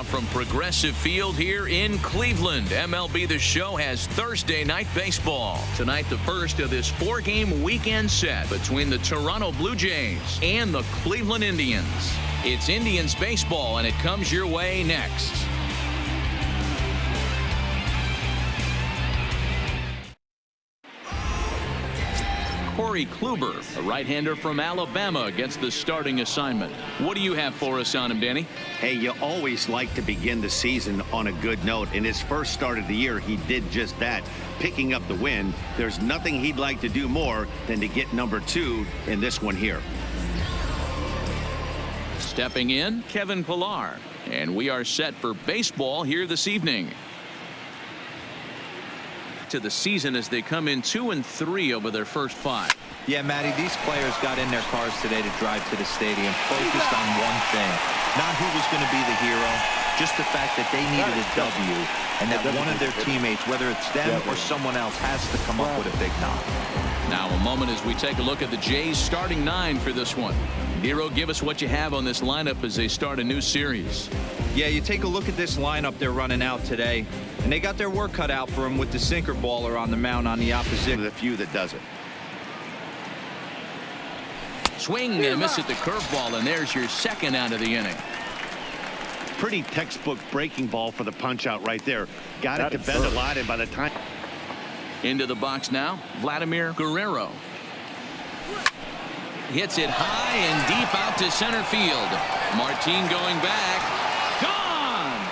Now from Progressive Field here in Cleveland, MLB The Show has Thursday night baseball. Tonight, the first of this 4-game weekend set between the Toronto Blue Jays and the Cleveland Indians. It's Indians baseball, and it comes your way next. Corey Kluber, a right-hander from Alabama, gets the starting assignment. What do you have for us on him, Danny? Hey, you always like to begin the season on a good note. In his first start of the year, he did just that, picking up the win. There's nothing he'd like to do more than to get number 2 in this one here. Stepping in, Kevin Pillar. And we are set for baseball here this evening. To the season as they come in 2-3 over their first 5. Yeah, Matty, these players got in their cars today to drive to the stadium focused on one thing. Not who was going to be the hero, just the fact that they needed a W, and that one of their teammates, whether it's them or someone else, has to come up with a big knock. Now a moment as we take a look at the Jays starting 9 for this one. Nero, give us what you have on this lineup as they start a new series. Yeah, you take a look at this lineup they're running out today, and they got their work cut out for them with the sinker baller on the mound on the opposition. The few that does it. Swing and miss at the curveball, and there's your second out of the inning. Pretty textbook breaking ball for the punch out right there. Got it to bend a lot, and by the time. Into the box now, Vladimir Guerrero. Hits it high and deep out to center field. Martin going back. Gone!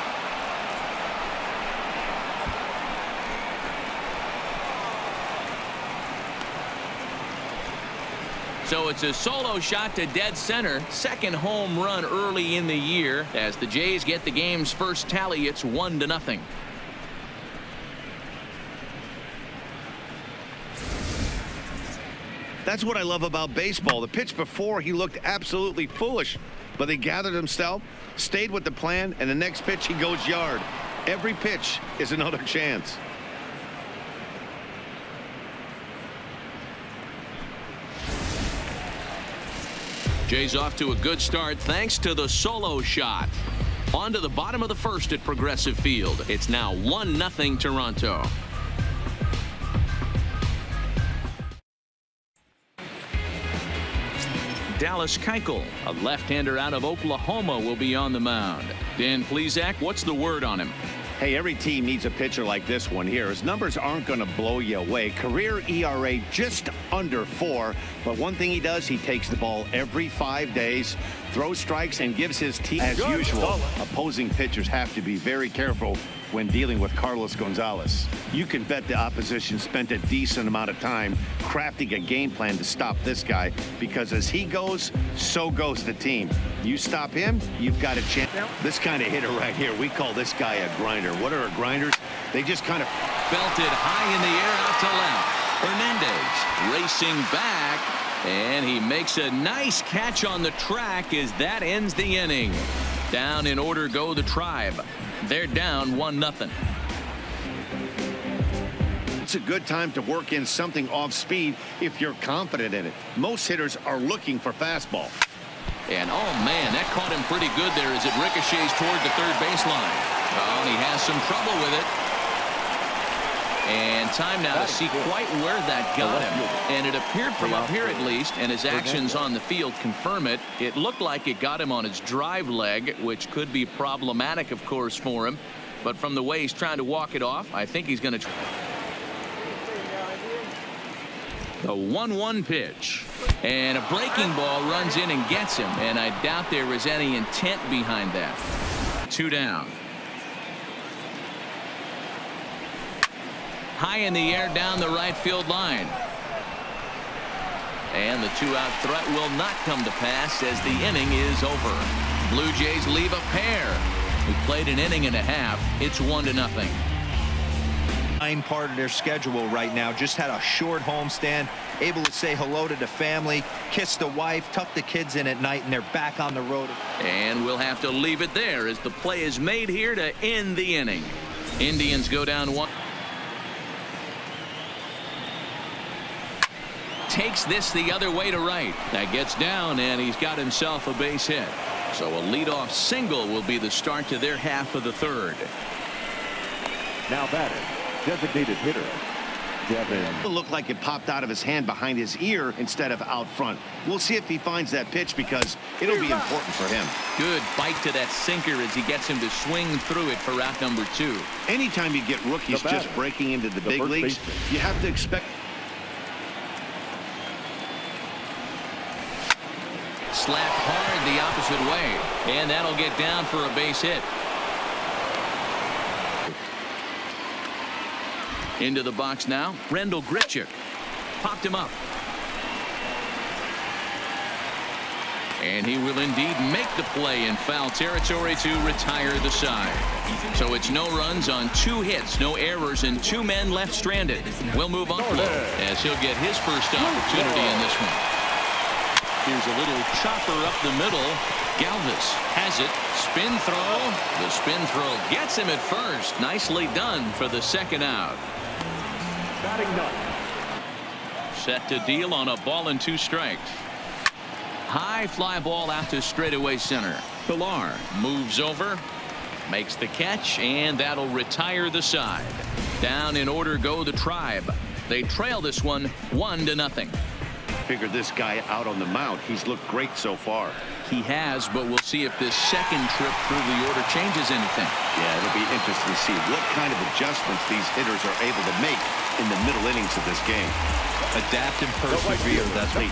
So it's a solo shot to dead center. Second home run early in the year. As the Jays get the game's first tally, it's 1-0. That's what I love about baseball. The pitch before, he looked absolutely foolish, but they gathered himself, stayed with the plan, and the next pitch he goes yard. Every pitch is another chance. Jays off to a good start thanks to the solo shot. On to the bottom of the first at Progressive Field. It's now 1-0 Toronto. Dallas Keuchel, a left-hander out of Oklahoma, will be on the mound. Dan Plesac, what's the word on him? Hey, every team needs a pitcher like this one here. His numbers aren't going to blow you away. Career ERA just under 4. But one thing he does, he takes the ball every 5 days, throws strikes, and gives his team, as usual, opposing pitchers have to be very careful when dealing with Carlos Gonzalez. You can bet the opposition spent a decent amount of time crafting a game plan to stop this guy, because as he goes, so goes the team. You stop him, you've got a chance. This kind of hitter right here, we call this guy a grinder. What are grinders? They just kind of belted high in the air out to left. Hernandez racing back, and he makes a nice catch on the track as that ends the inning. Down in order go the Tribe. They're down 1-0. It's a good time to work in something off speed if you're confident in it. Most hitters are looking for fastball. And oh man, that caught him pretty good there as it ricochets toward the third baseline. Oh, and he has some trouble with it. And time now to see quite where that got him. And it appeared from up here at least, and his actions on the field confirm it. It looked like it got him on his drive leg, which could be problematic, of course, for him. But from the way he's trying to walk it off, I think he's going to try. The 1-1 pitch. And a breaking ball runs in and gets him. And I doubt there was any intent behind that. 2 down. High in the air down the right field line. And the 2-out threat will not come to pass as the inning is over. Blue Jays leave a pair. We played an inning and a half. It's 1-0. Part of their schedule right now. Just had a short homestand, able to say hello to the family, kiss the wife, tuck the kids in at night, and they're back on the road. And we'll have to leave it there as the play is made here to end the inning. Indians go down 1. takes this the other way to right. That gets down, and he's got himself a base hit. So a leadoff single will be the start to their half of the third. Now batting, designated hitter, Devin. It looked like it popped out of his hand behind his ear instead of out front. We'll see if he finds that pitch because it'll be important for him. Good bite to that sinker as he gets him to swing through it for out number 2. Anytime you get rookies just breaking into the big leagues, you have to expect. Slapped hard the opposite way, and that'll get down for a base hit. Into the box now, Randal Grichuk popped him up. And he will indeed make the play in foul territory to retire the side. So it's no runs on 2 hits, no errors, and 2 men left stranded. We'll move on as he'll get his first opportunity in this one. Here's a little chopper up the middle. Galvis has it. Spin throw. The spin throw gets him at first. Nicely done for the second out. Batting none. Set to deal on a ball and 2 strikes. High fly ball out to straightaway center. Pilar moves over, makes the catch, and that'll retire the side. Down in order go the Tribe. They trail this one 1-0. Figured this guy out on the mound. He's looked great so far. He has, but we'll see if this second trip through the order changes anything. Yeah, it'll be interesting to see what kind of adjustments these hitters are able to make in the middle innings of this game. Adapt and persevere. That's what.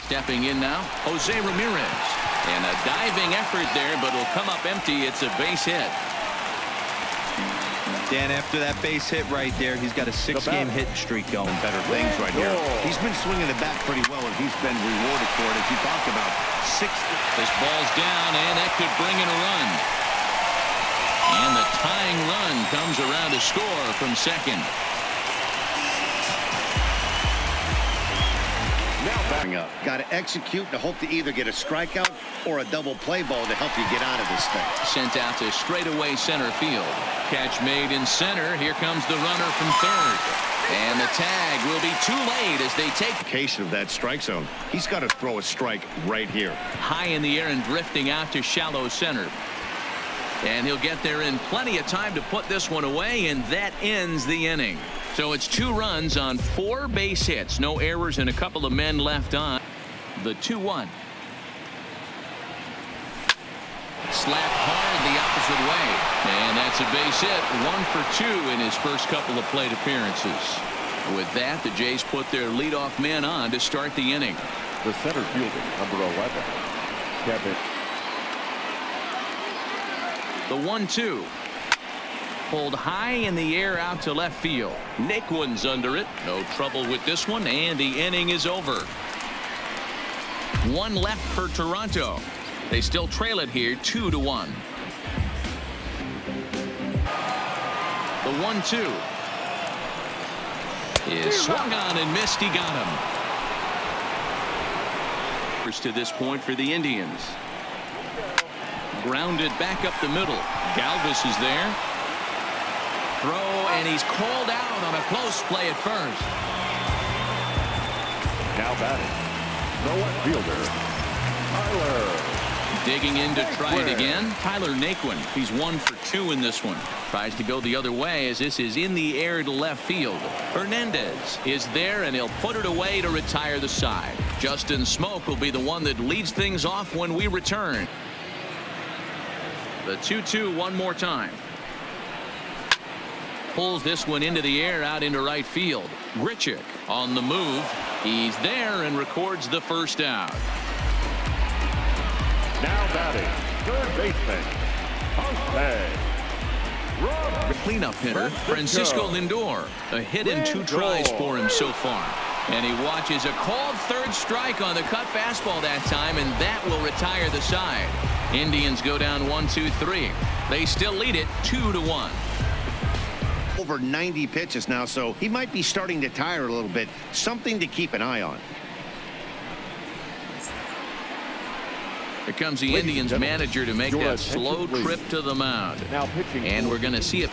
Stepping in now, Jose Ramirez. And a diving effort there, but it'll come up empty. It's a base hit. Dan, after that base hit right there, he's got a 6-game hit streak going. Better things right here. He's been swinging the bat pretty well, and he's been rewarded for it. As you talked about, 6. This ball's down, and that could bring in a run. And the tying run comes around to score from second. Now backing up. Got to execute and hope to either get a strikeout or a double play ball to help you get out of this thing. Sent out to straightaway center field. Catch made in center. Here comes the runner from third. And the tag will be too late as they take Location of that strike zone. He's got to throw a strike right here. high in the air and drifting out to shallow center. And he'll get there in plenty of time to put this one away, and that ends the inning. So it's 2 runs on 4 base hits, no errors, and a couple of men left on. The 2-1. Slapped hard the opposite way, and that's a base hit. 1 for 2 in his first couple of plate appearances. With that, the Jays put their leadoff man on to start the inning. The center fielder, number 11, Kevin. The 1-2. Pulled high in the air out to left field. Naquin's under it. No trouble with this one, and the inning is over. 1 left for Toronto. They still trail it here 2-1. The 1-2 is swung on and missed. He got him. First to this point for the Indians. Grounded back up the middle. Galvis is there. Throw, and he's called out on a close play at first. Now batting, the left fielder, Tyler. Digging in to try it again. Tyler Naquin. He's 1 for 2 in this one. Tries to go the other way as this is in the air to left field. Hernandez is there, and he'll put it away to retire the side. Justin Smoke will be the one that leads things off when we return. The 2-2 one more time. Pulls this one into the air out into right field. Grichuk on the move. He's there and records the first out. Now batting, third baseman, Jose. Cleanup hitter Francisco Lindor. A hit and 2 tries for him so far. And he watches a called third strike on the cut fastball that time, and that will retire the side. Indians go down 1-2-3. They still lead it 2-1. Over 90 pitches now, so he might be starting to tire a little bit. Something to keep an eye on. Here comes the Indians manager to make that slow trip to the mound. Now pitching. And we're going to see it.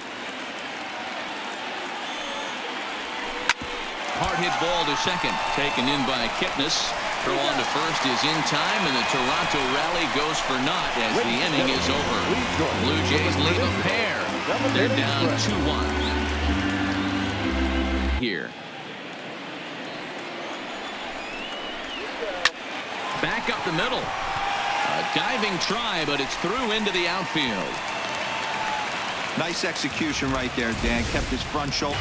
Hard hit ball to second. Taken in by Kipnis. Throw on to first is in time, and the Toronto rally goes for naught as the inning is over. Blue Jays leave a pair. They're down 2-1 here. Back up the middle. A diving try, but it's through into the outfield. Nice execution right there, Dan. Kept his front shoulder.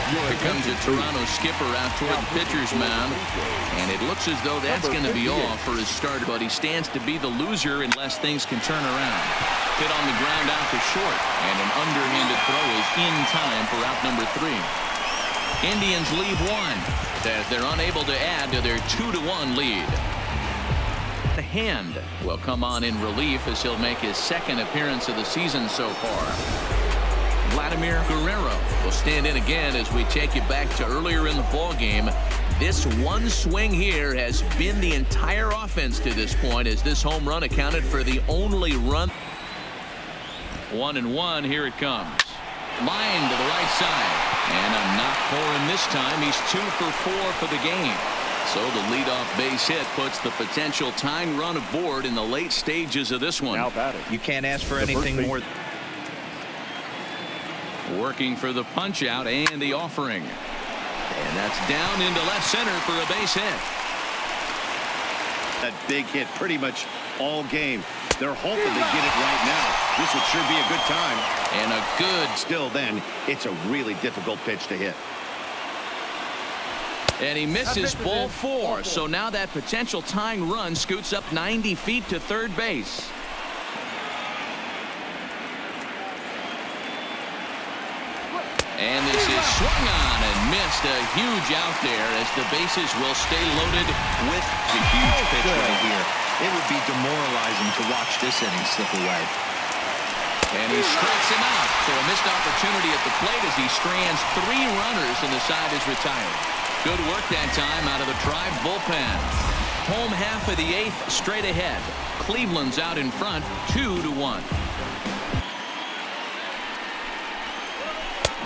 Here comes a Toronto skipper out toward the pitcher's mound, and it looks as though that's going to be all for his start, but he stands to be the loser unless things can turn around. Hit on the ground out to short, and an underhanded throw is in time for out number 3. Indians leave one as they're unable to add to their 2-1 lead. The hand will come on in relief as he'll make his second appearance of the season so far. Vladimir Guerrero will stand in again as we take you back to earlier in the ball game. This one swing here has been the entire offense to this point, as this home run accounted for the only run. 1-1. Here it comes. Line to the right side, and a knock for him this time. He's 2 for 4 for the game. So the leadoff base hit puts the potential tying run aboard in the late stages of this one. Now batting. You can't ask for anything more. Working for the punch out and the offering, and that's down into left center for a base hit. That big hit pretty much all game. They're hoping to get it right now. This would sure be a good time. And a good. Still then, it's a really difficult pitch to hit. And he misses ball 4. So now that potential tying run scoots up 90 feet to third base. And this is swung on and missed. A huge out there as the bases will stay loaded with a huge pitch right here. It would be demoralizing to watch this inning slip away. And he strikes him out. So a missed opportunity at the plate as he strands 3 runners and the side is retired. Good work that time out of the Tribe bullpen. Home half of the 8th straight ahead. Cleveland's out in front 2-1.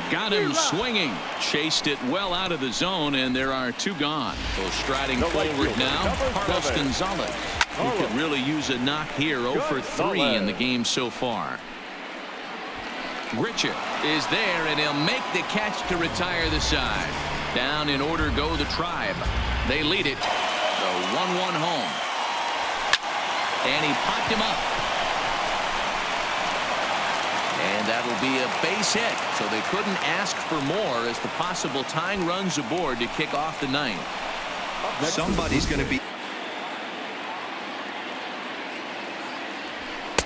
Got him swinging. Chased it well out of the zone, and there are 2 gone. So striding forward now, Carlos Gonzalez. He could really use a knock here. 0 for 3 in the game so far. Grichuk is there, and he'll make the catch to retire the side. Down in order go the Tribe. They lead it. The 1-1 home. And he popped him up. And that'll be a base hit. So they couldn't ask for more as the possible tying runs aboard to kick off the 9th. Somebody's going to be.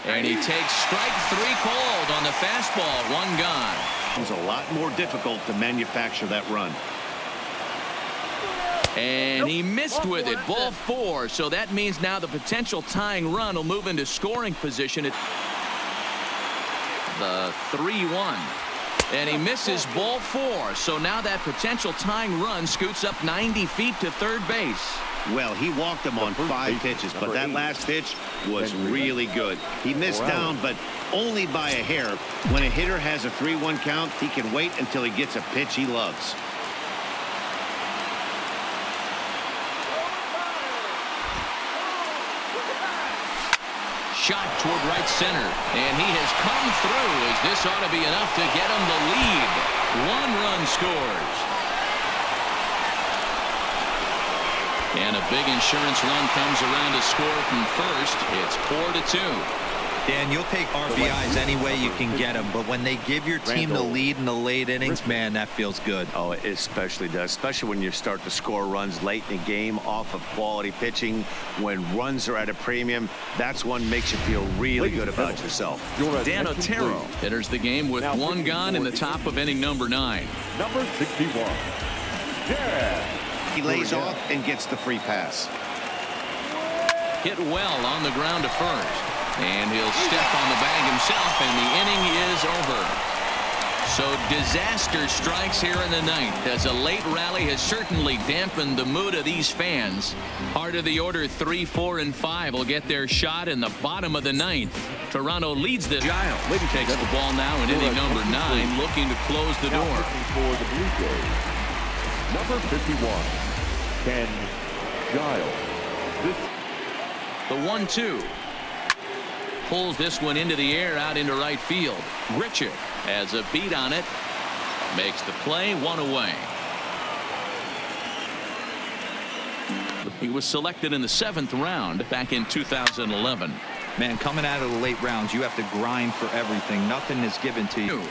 And he takes strike 3 called on the fastball. 1 gone. It was a lot more difficult to manufacture that run. And he missed with it. Ball 4. So that means now the potential tying run will move into scoring position at the 3-1. And he misses ball 4. So now that potential tying run scoots up 90 feet to third base. Well, he walked him on 5 pitches, but that last pitch was really good. He missed down, but only by a hair. When a hitter has a 3-1 count, he can wait until he gets a pitch he loves. Shot toward right center, and he has come through as this ought to be enough to get him the lead. 1 run scores. And a big insurance run comes around to score from first. It's 4-2. Dan, you'll take RBIs any way you can get them, but when they give your team the lead in the late innings, man, that feels good. Oh, it especially does, especially when you start to score runs late in the game off of quality pitching. When runs are at a premium, that's one makes you feel really good about yourself. Dan Otero enters the game with 1 gone in the top of inning number 9. Number 61. Yeah. He lays off and gets the free pass. Hit well on the ground to first. And he'll step on the bag himself, and the inning is over. So disaster strikes here in the 9th, as a late rally has certainly dampened the mood of these fans. Part of the order 3, 4, and 5 will get their shot in the bottom of the 9th. Toronto leads this. Giles takes the ball now in inning number 9, looking to close the door. Number 51, Ken Giles. The 1-2. Pulls this one into the air out into right field. Richard has a beat on it. Makes the play, one away. He was selected in the 7th round back in 2011. Man, coming out of the late rounds, you have to grind for everything. Nothing is given to you.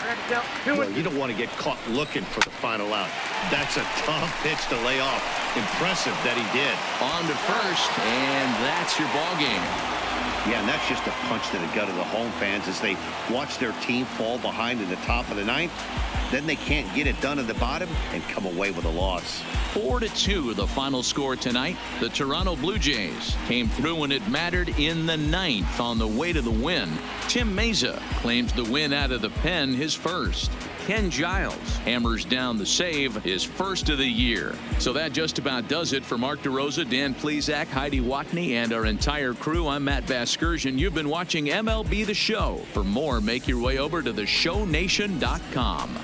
Well, you don't want to get caught looking for the final out. That's a tough pitch to lay off. Impressive that he did. On to first, and that's your ball game. Yeah, and that's just a punch to the gut of the home fans as they watch their team fall behind in the top of the 9th. Then they can't get it done in the bottom and come away with a loss. 4-2 the final score tonight. The Toronto Blue Jays came through when it mattered in the 9th on the way to the win. Tim Mayza claims the win out of the pen, his first. Ken Giles hammers down the save, his first of the year. So that just about does it for Mark DeRosa, Dan Plesac, Heidi Watney, and our entire crew. I'm Matt Vasgersian. You've been watching MLB The Show. For more, make your way over to theshownation.com.